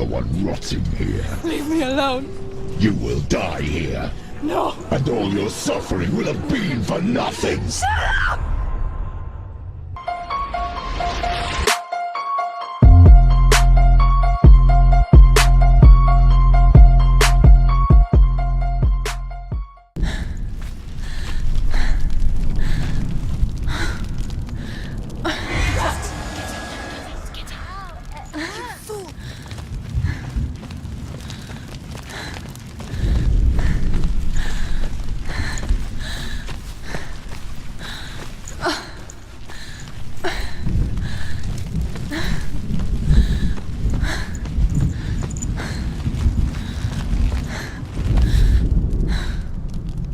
the one rotting here. Leave me alone. You will die here. No. And all your suffering will have been for nothing. Shut up!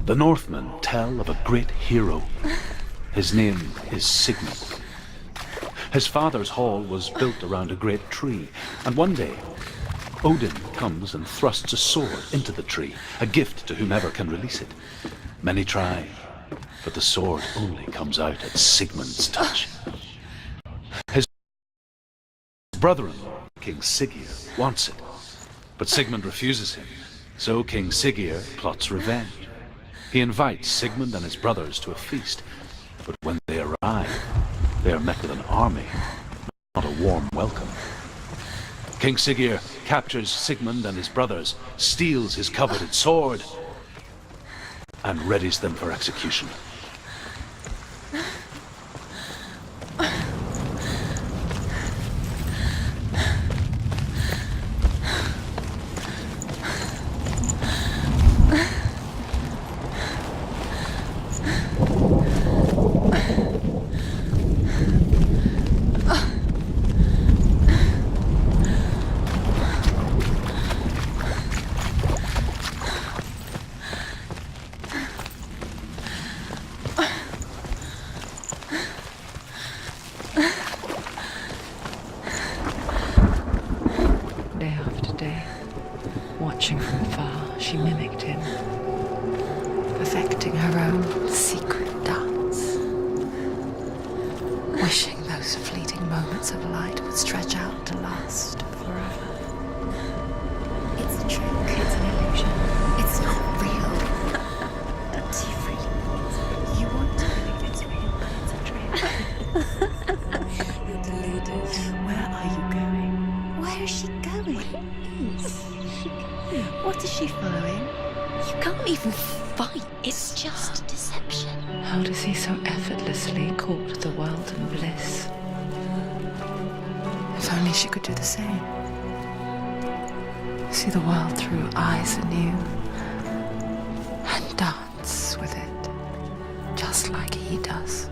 The Northmen tell of a great hero. His name is Sigmund. His father's hall was built around a great tree, and one day Odin comes and thrusts a sword into the tree, a gift to whomever can release it. Many try, but the sword only comes out at Sigmund's touch. His brother-in-law, King Siggeir, wants it, but Sigmund refuses him, so King Siggeir plots revenge. He invites Sigmund and his brothers to a feast, but when they arrive, they are met with an army, not a warm welcome. King Siggeir captures Sigmund and his brothers, steals his coveted sword, and readies them for execution. Watching from afar, she mimicked him, perfecting her own secret dance, wishing those fleeting moments of light would stretch out to last forever. It's a trick. It's an illusion. It's not real. Do you really want it? You want to believe it's real, but it's a trick. You're deluded. Where are you going? Where is she going? What is? What is she following? You can't even fight. It's just deception. How does he so effortlessly court the world and bliss? If only she could do the same. See the world through eyes anew and dance with it, just like he does.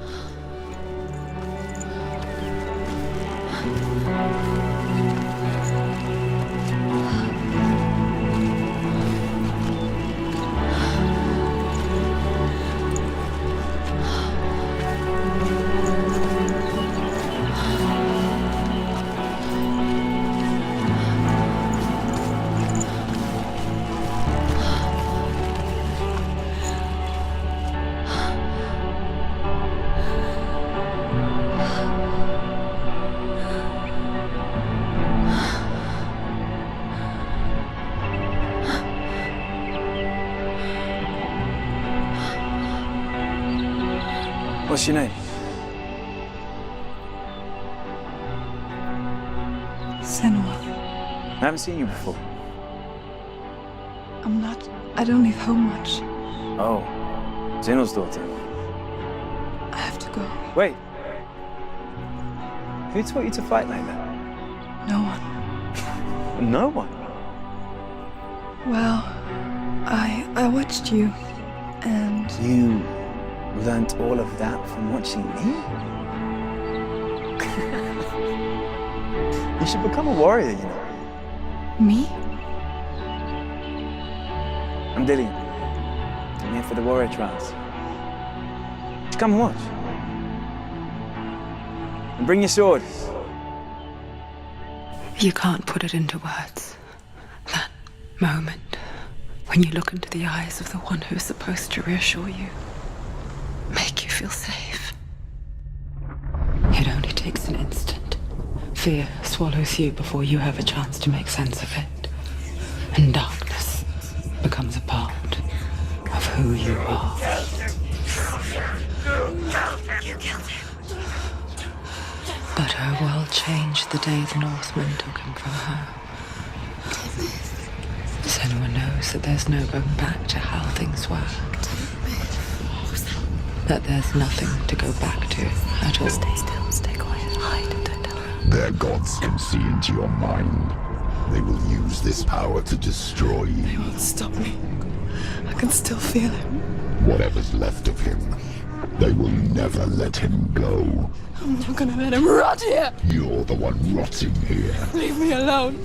What's your name? Senua. I haven't seen you before. I don't leave home much. Oh, Zeno's daughter. I have to go. Wait. Who taught you to fight like that? No one. No one? Well, I watched you, and... You learnt all of that from watching me? You should become a warrior, you know. Me? I'm Dillian. I'm here for the warrior trials. Come and watch. And bring your sword. You can't put it into words. That moment when you look into the eyes of the one who's supposed to reassure you, make you feel safe. It only takes an instant. Fear swallows you before you have a chance to make sense of it. And darkness becomes a part of who you are. You killed him. But her world changed the day the Northmen took him from her. Senua knows that there's no going back to how things were. That there's nothing to go back to at all. Stay still, stay quiet, hide, don't tell her. Their gods can see into your mind. They will use this power to destroy you. They won't stop me. I can still feel him. Whatever's left of him, they will never let him go. I'm not gonna let him rot here. You're the one rotting here. Leave me alone.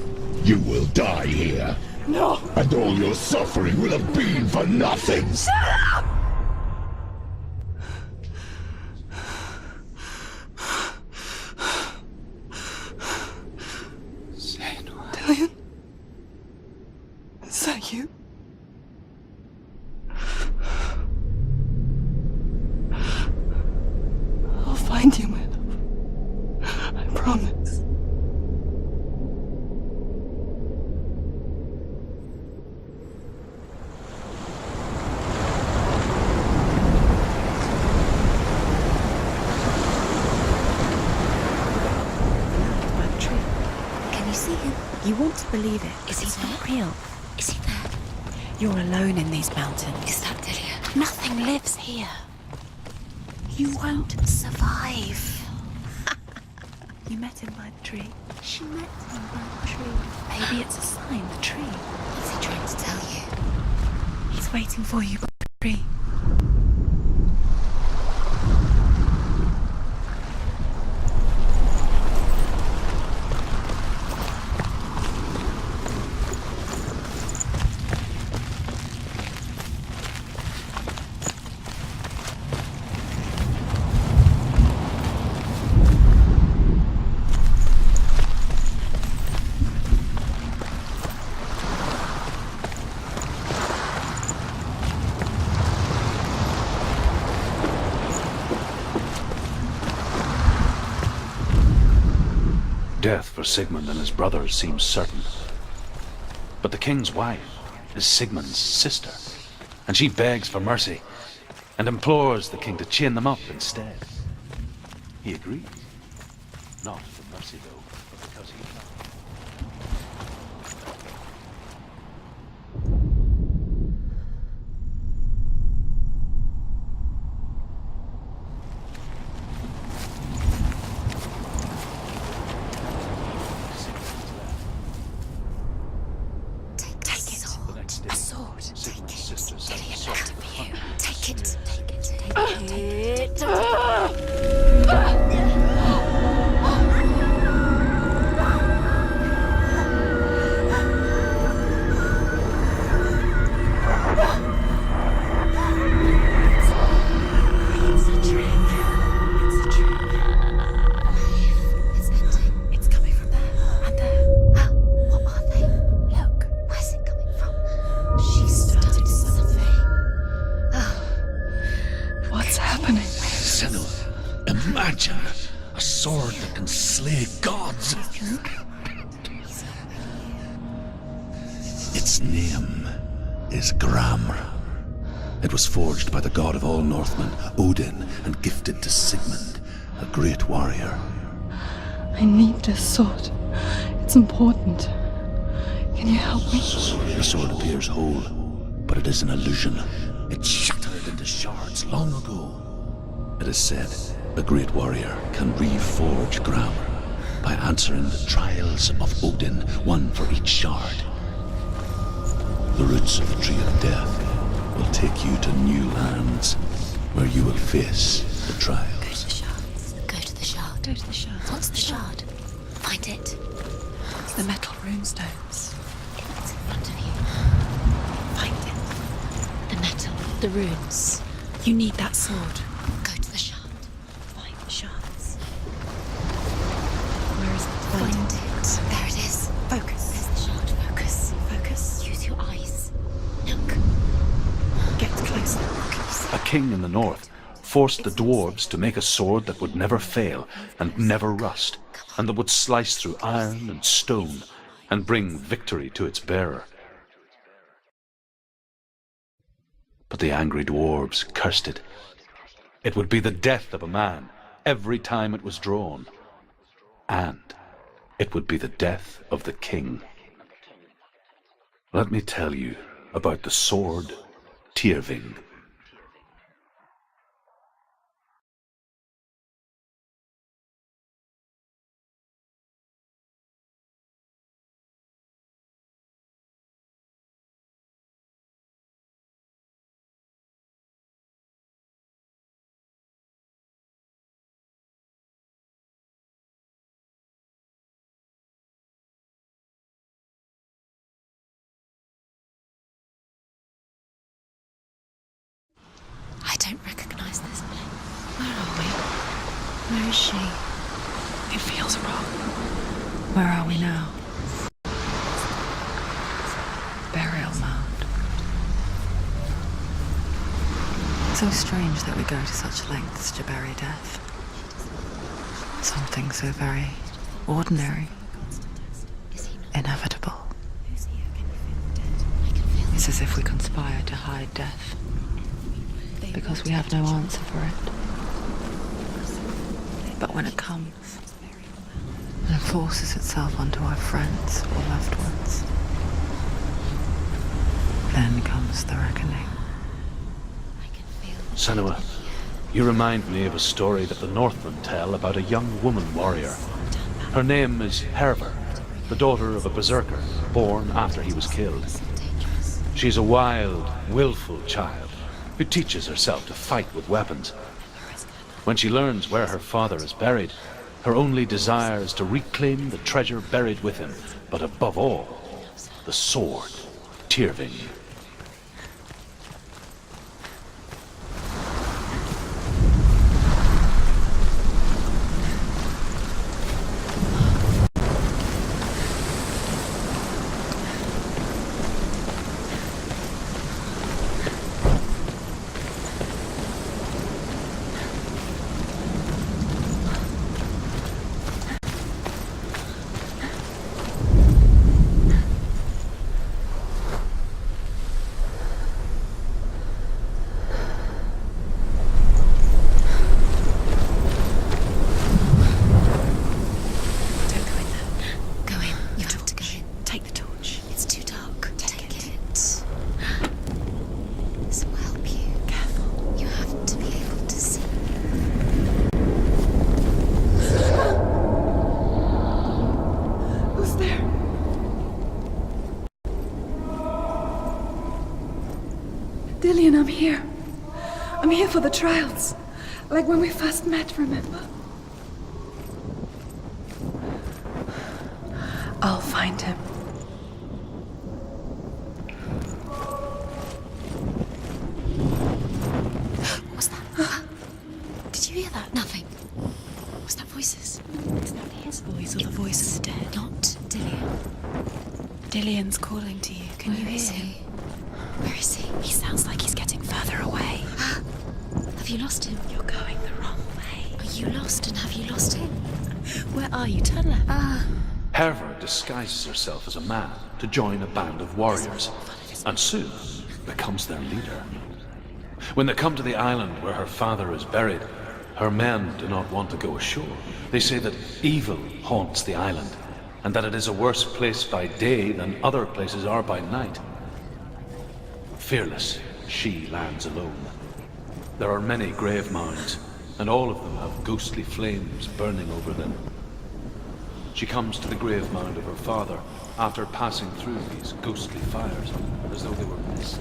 You will die here. No. And all your suffering will have been for nothing. Shut up! Dillion? Is that you? I'll find you, my love. I promise. Can you see him? You want to believe it. Is he not real? Is he there? You're alone in these mountains. Is that Dillion? Nothing lives here. You won't survive. You met him by the tree. She met him by the tree. Maybe it's a sign, the tree. What's he trying to tell you? He's waiting for you by the tree. Death for Sigmund and his brothers seems certain. But the king's wife is Sigmund's sister, and she begs for mercy and implores the king to chain them up instead. He agrees. Not for mercy, though, but because he found... A sword. Sigmund's sister sent a sword. Take it. Take it. Take it. It's a trick. It's a trick. It's ending. It's coming from there and there. Oh, what are they? Look. Where's it coming from? She started something. Oh. What's happening? Senua, imagine a sword that can slay gods. Its name is Gram. It was forged by the god of all Northmen, Odin, and gifted to Sigmund, a great warrior. I need this sword. It's important. Can you help me? The sword appears whole, but it is an illusion. It shattered into shards long ago. It is said the great warrior can reforge Gram by answering the trials of Odin, one for each shard. The roots of the Tree of Death will take you to new lands where you will face the trials. Go to the shard. Go to the shard. What's the shard? Find it. It's the metal runestones. It's in front of you. Find it. The metal. The runes. You need that sword. Go to the shard. Find the shards. Where is it? Find it. There it is. Focus. There's the shard. Focus. Focus. Use your eyes. Look. Get closer. A king in the north forced the dwarves to make a sword that would never fail and never rust. Come and that would slice through iron and stone and bring victory to its bearer. But the angry dwarves cursed it. It would be the death of a man every time it was drawn, and it would be the death of the king. Let me tell you about the sword Tyrving. I don't recognize this place. Where are we? Where is she? It feels wrong. Where are we now? Burial mound. So strange that we go to such lengths to bury death. Something so very ordinary, inevitable. It's as if we conspire to hide death, because we have no answer for it. But when it comes and forces itself onto our friends or loved ones, then comes the reckoning. Senua, you remind me of a story that the Northmen tell about a young woman warrior. Her name is Herver, the daughter of a berserker born after he was killed. She's a wild, willful child who teaches herself to fight with weapons. When she learns where her father is buried, her only desire is to reclaim the treasure buried with him, but above all, the sword, Tyrving. Dillian, I'm here. I'm here for the trials. Like when we first met, remember? I'll find him. What was that? Did you hear that? Nothing. Was that voices? Is that his voice or the voice of the dead? Not Dillian. Dillian's calling to you. Can you Where is hear him? he? Where is he? He sounds like he's getting further away. Have you lost him? You're going the wrong way. Are you lost and have you lost him? Where are you? Turn left. Herver disguises herself as a man to join a band of warriors, and soon becomes their leader. When they come to the island where her father is buried, her men do not want to go ashore. They say that evil haunts the island, and that it is a worse place by day than other places are by night. Fearless, she lands alone. There are many grave mounds, and all of them have ghostly flames burning over them. She comes to the grave mound of her father after passing through these ghostly fires, as though they were mist.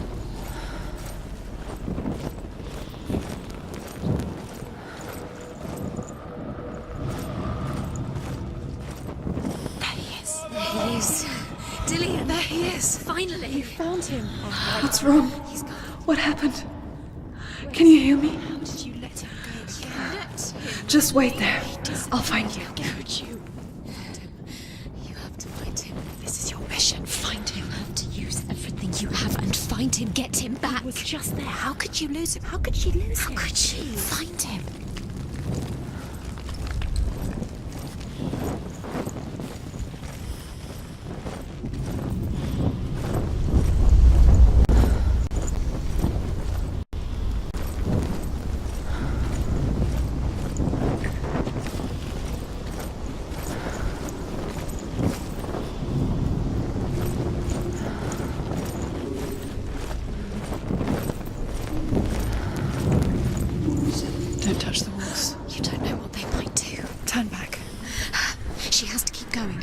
There he is. There he is. Dillian, there he is. Finally. You found him. What's wrong? He's gone. What happened? Can you hear me? How did you let him go? You let him. Just wait there. I'll find you. Could you? You have to find him. This is your mission. Find him. You have to use everything you have and find him. Get him back. He was just there. How could you lose him? How could she lose him? How could she? Find him.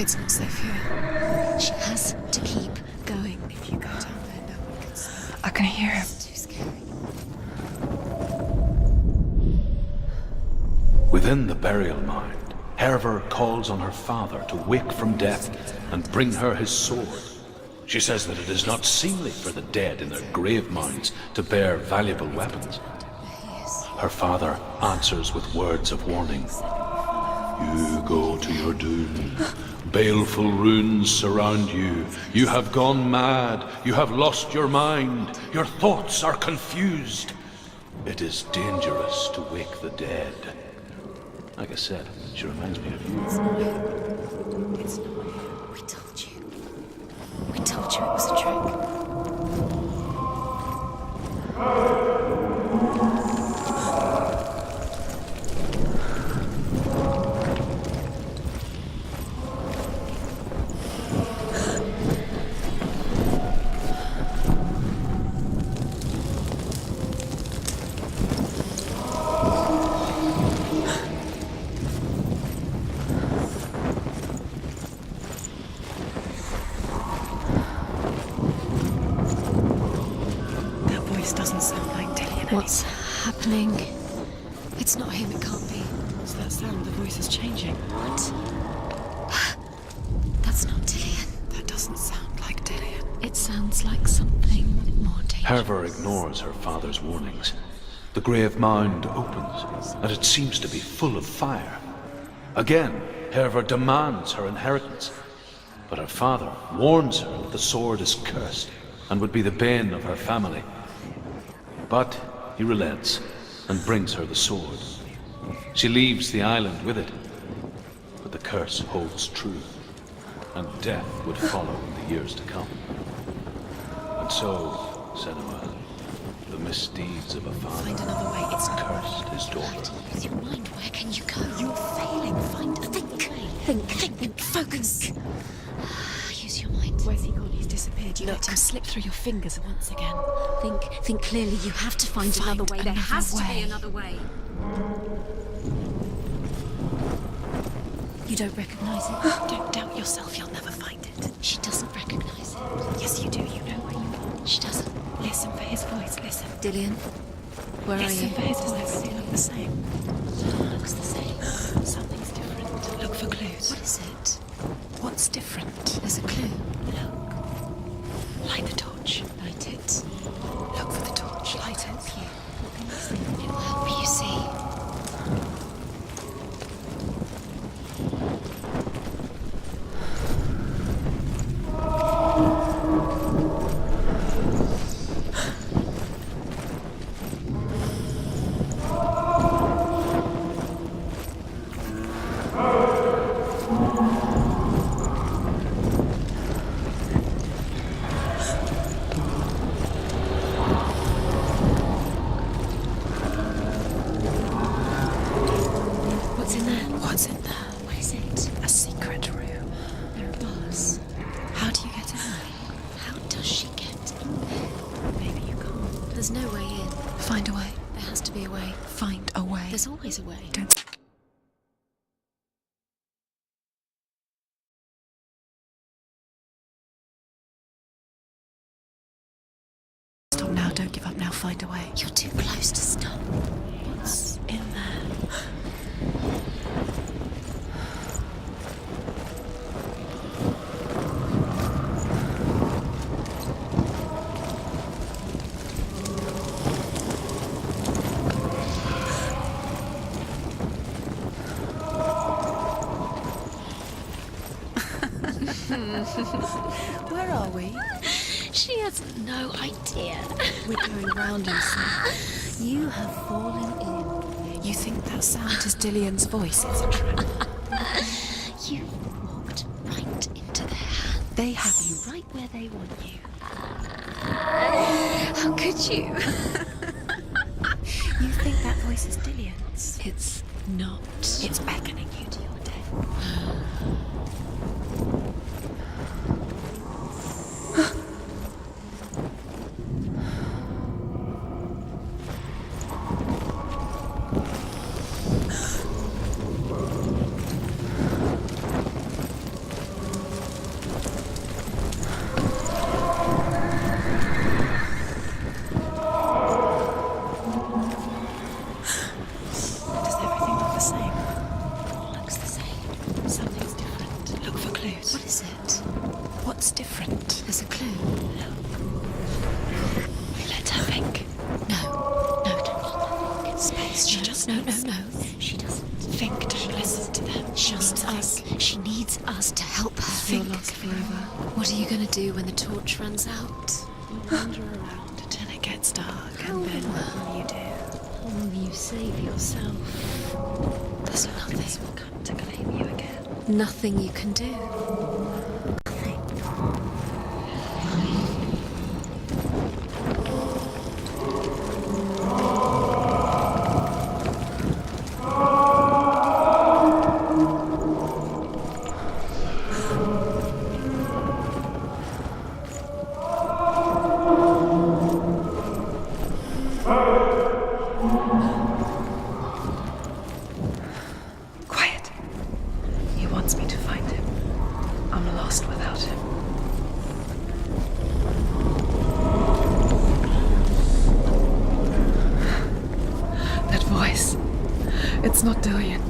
It's not safe here. She has to keep going. If you go down there, no one can see. I can hear him. It's too scary. Within the burial mound, Herver calls on her father to wake from death and bring her his sword. She says that it is not seemly for the dead in their grave mounds to bear valuable weapons. Her father answers with words of warning. You go to your doom. Baleful runes surround you. You have gone mad. You have lost your mind. Your thoughts are confused. It is dangerous to wake the dead. Like I said, she reminds me of you. It's not him. It's not him. We told you. We told you it was a trick. What's happening? It's not him, it can't be. What's that sound? The voice is changing. What? That's not Dillian. That doesn't sound like Dillian. It sounds like something more dangerous. Herver ignores her father's warnings. The grave mound opens, and it seems to be full of fire. Again, Herver demands her inheritance, but her father warns her that the sword is cursed and would be the bane of her family. But he relents and brings her the sword. She leaves the island with it, but the curse holds true, and death would follow in the years to come. And so, Senua, the misdeeds of a father Find another way. It's cursed his daughter. With your mind, where can you go? You're failing. Find a think. Focus. Use your mind. Where's he gone? He's disappeared. You Look. let him slip through your fingers once again. Think clearly. You have to find another way. There another has to be way. another way. You don't recognize it? Don't doubt yourself. You'll never find it. She doesn't recognize it. Yes, you do. You know where you are. She doesn't. Listen for his voice. Listen. Dillian, where Listen are for you? his voice. They look the same. It looks the same. Something's different. Look for clues. What is it? What's different? There's a clue. Look. Light the torch. Light it. Look for the torch. Light it. It will help you see. What's in there? What's in there? What is it? A secret room. There are bars. How do you get in there? How does she get in there? Maybe you can't. There's no way in. Find a way. There has to be a way. Find a way. There's always a way. Don't. Stop now. Don't give up now. Find a way. You're too close to stop. What's in there? Where are we? She has no idea. We're going around in circles. You have fallen in. You think that sound is Dillian's voice? It's a trap. You walked right into their hands. They have you right where they want you. How could you? You think that voice is Dillian's? It's not. It's beckoning you to your death. hint? There's a clue. Let her think. No, don't. Space. She doesn't. No. She doesn't Think. Don't listen to them. Just us. She needs us to help her You're think. lost forever. What are you going to do when the torch runs out? Wander around until it gets dark, and then what will you do? How will you save yourself? There's nothing will come to claim you again. Nothing you can do. Quiet. He wants me to find him. I'm lost without him. That voice. It's not Dillian.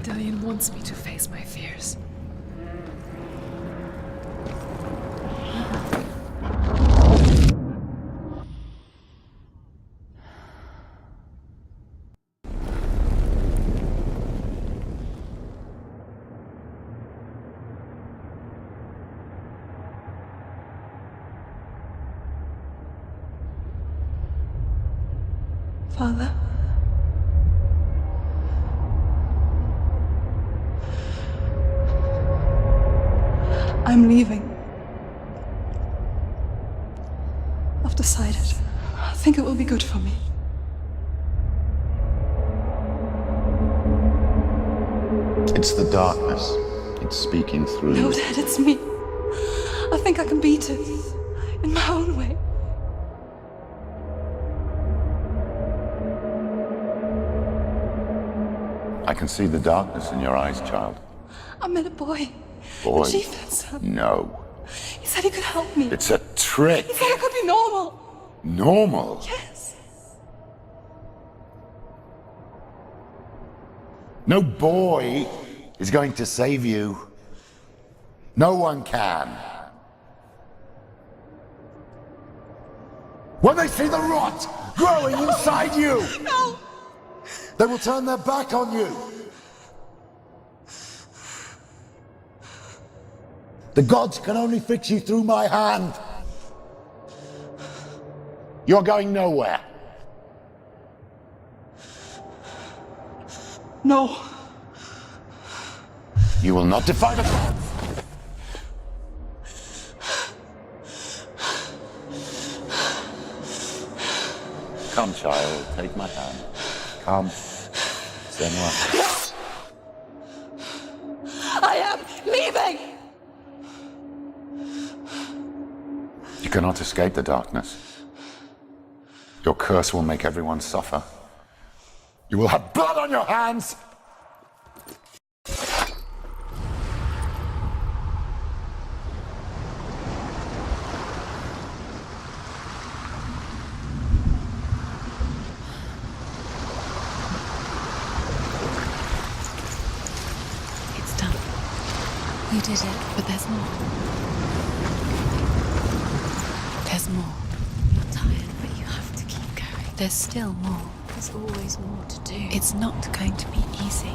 Dillian wants me to face my fears. Father? I'm leaving. I've decided. I think it will be good for me. It's the darkness. It's speaking through No, you. Dad, it's me. I think I can beat it. In my own way. I can see the darkness in your eyes, child. I met a boy. Boy. The chief said so. No. He said he could help me. It's a trick. He said I could be normal. Normal. Yes. No boy is going to save you. No one can. When they see the rot growing inside you, No. they will turn their back on you. The gods can only fix you through my hand. You're going nowhere. No. You will not defy the gods. Come, child, take my hand. Come. Senuas. I am leaving. You cannot escape the darkness. Your curse will make everyone suffer. You will have blood on your hands! It's done. You did it. But there's more. There's more. You're tired, but you have to keep going. There's still more. There's always more to do. It's not going to be easy.